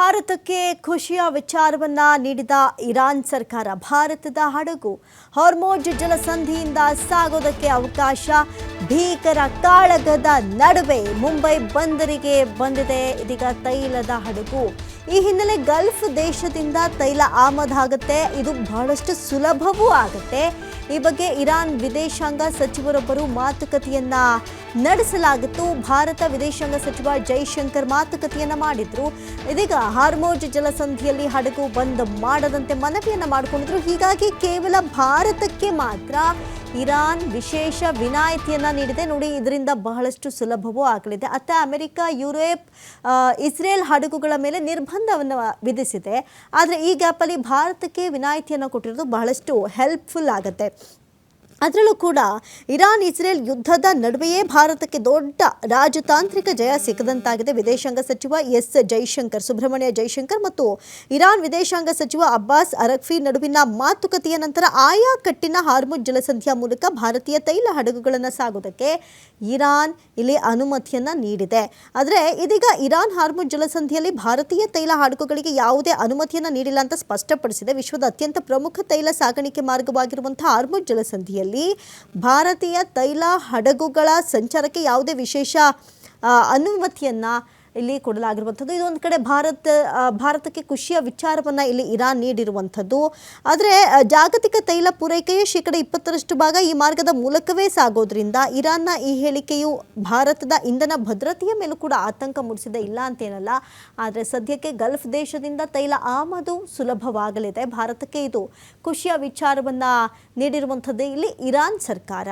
ಭಾರತಕ್ಕೆ ಖುಷಿಯ ವಿಚಾರವನ್ನ ನೀಡಿದ ಇರಾನ್ ಸರ್ಕಾರ ಭಾರತದ ಹಡಗು ಹಾರ್ಮುಜ್ ಜಲಸಂಧಿಯಿಂದ ಸಾಗೋದಕ್ಕೆ ಅವಕಾಶ ಭೀಕರ ಕಾಳಗದ ನಡುವೆ ಮುಂಬೈ ಬಂದರಿಗೆ ಬಂದಿದೆ ಇದೀಗ ತೈಲದ ಹಡಗು ಈ ಹಿನ್ನೆಲೆ ಗಲ್ಫ್ ದೇಶದಿಂದ ತೈಲ ಆಮದಾಗುತ್ತೆ ಇದು ಬಹಳಷ್ಟು ಸುಲಭವೂ ಆಗುತ್ತೆ ಈ ಬಗ್ಗೆ ಇರಾನ್ ವಿದೇಶಾಂಗ ಸಚಿವರೊಬ್ಬರು ಮಾತುಕತೆಯನ್ನ ನಡೆಸಲಾಗಿತ್ತು ಭಾರತ ವಿದೇಶಾಂಗ ಸಚಿವ ಜೈಶಂಕರ್ ಮಾತುಕತೆಯನ್ನ ಮಾಡಿದ್ರು ಇದೀಗ ಹಾರ್ಮುಜ್ ಜಲಸಂಧಿಯಲ್ಲಿ ಹಡಗು ಬಂದ್ ಮಾಡದಂತೆ ಮನವಿಯನ್ನ ಮಾಡಿಕೊಂಡಿದ್ರು ಹೀಗಾಗಿ ಕೇವಲ ಭಾರತಕ್ಕೆ ಮಾತ್ರ ಇರಾನ್ ವಿಶೇಷ ವಿನಾಯಿತಿಯನ್ನ ನೀಡಿದೆ ನೋಡಿ ಇದರಿಂದ ಬಹಳಷ್ಟು ಸುಲಭವೂ ಆಗಲಿದೆ ಅತ್ತ ಅಮೆರಿಕ ಯುರೋಪ್ ಇಸ್ರೇಲ್ ಹಡಗುಗಳ ಮೇಲೆ ನಿರ್ಬಂಧವನ್ನು ವಿಧಿಸಿದೆ ಆದರೆ ಈ ಗ್ಯಾಪಲ್ಲಿ ಭಾರತಕ್ಕೆ ವಿನಾಯಿತಿಯನ್ನು ಕೊಟ್ಟಿರೋದು ಬಹಳಷ್ಟು ಹೆಲ್ಪ್ಫುಲ್ ಆಗುತ್ತೆ ಅದರಲ್ಲೂ ಕೂಡ ಇರಾನ್ ಇಸ್ರೇಲ್ ಯುದ್ಧದ ನಡುವೆಯೇ ಭಾರತಕ್ಕೆ ದೊಡ್ಡ ರಾಜತಾಂತ್ರಿಕ ಜಯ ಸಿಕ್ಕದಂತಾಗಿದೆ ವಿದೇಶಾಂಗ ಸಚಿವ ಜೈಶಂಕರ್ ಸುಬ್ರಹ್ಮಣ್ಯ ಜೈಶಂಕರ್ ಮತ್ತು ಇರಾನ್ ವಿದೇಶಾಂಗ ಸಚಿವ ಅಬ್ಬಾಸ್ ಅರಗ್ಫಿ ನಡುವಿನ ಮಾತುಕತೆಯ ನಂತರ ಆಯಾ ಕಟ್ಟಿನ ಹಾರ್ಮುಜ್ ಜಲಸಂಧಿಯ ಮೂಲಕ ಭಾರತೀಯ ತೈಲ ಹಡಗುಗಳನ್ನು ಸಾಗೋದಕ್ಕೆ ಇರಾನ್ ಇಲ್ಲಿ ಅನುಮತಿಯನ್ನ ನೀಡಿದೆ ಆದರೆ ಇದೀಗ ಇರಾನ್ ಹಾರ್ಮುಜ್ ಜಲಸಂಧಿಯಲ್ಲಿ ಭಾರತೀಯ ತೈಲ ಹಡಗುಗಳಿಗೆ ಯಾವುದೇ ಅನುಮತಿಯನ್ನ ನೀಡಿಲ್ಲ ಅಂತ ಸ್ಪಷ್ಟಪಡಿಸಿದೆ ವಿಶ್ವದ ಅತ್ಯಂತ ಪ್ರಮುಖ ತೈಲ ಸಾಗಾಣಿಕೆ ಮಾರ್ಗವಾಗಿರುವಂತಹ ಹಾರ್ಮುಜ್ ಜಲಸಂಧಿಯಲ್ಲಿ ಭಾರತೀಯ ತೈಲ ಹಡಗುಗಳ ಸಂಚಾರಕ್ಕೆ ಯಾವುದೇ ವಿಶೇಷ ಅನುಮತಿಯನ್ನ ಇಲ್ಲಿ ಕೊಡಲಾಗಿರುವಂಥದ್ದು ಇದೊಂದು ಕಡೆ ಭಾರತಕ್ಕೆ ಖುಷಿಯ ವಿಚಾರವನ್ನು ಇಲ್ಲಿ ಇರಾನ್ ನೀಡಿರುವಂಥದ್ದು ಆದರೆ ಜಾಗತಿಕ ತೈಲ ಪೂರೈಕೆಯ ಶೇಕಡ 20% ಭಾಗ ಈ ಮಾರ್ಗದ ಮೂಲಕವೇ ಸಾಗೋದ್ರಿಂದ ಇರಾನ್ನ ಈ ಹೇಳಿಕೆಯು ಭಾರತದ ಇಂಧನ ಭದ್ರತೆಯ ಮೇಲೂ ಕೂಡ ಆತಂಕ ಮೂಡಿಸಿದೆ ಇಲ್ಲ ಅಂತೇನಲ್ಲ ಆದರೆ ಸದ್ಯಕ್ಕೆ ಗಲ್ಫ್ ದೇಶದಿಂದ ತೈಲ ಆಮದು ಸುಲಭವಾಗಲಿದೆ ಭಾರತಕ್ಕೆ ಇದು ಖುಷಿಯ ವಿಚಾರವನ್ನು ನೀಡಿರುವಂಥದ್ದೇ ಇಲ್ಲಿ ಇರಾನ್ ಸರ್ಕಾರ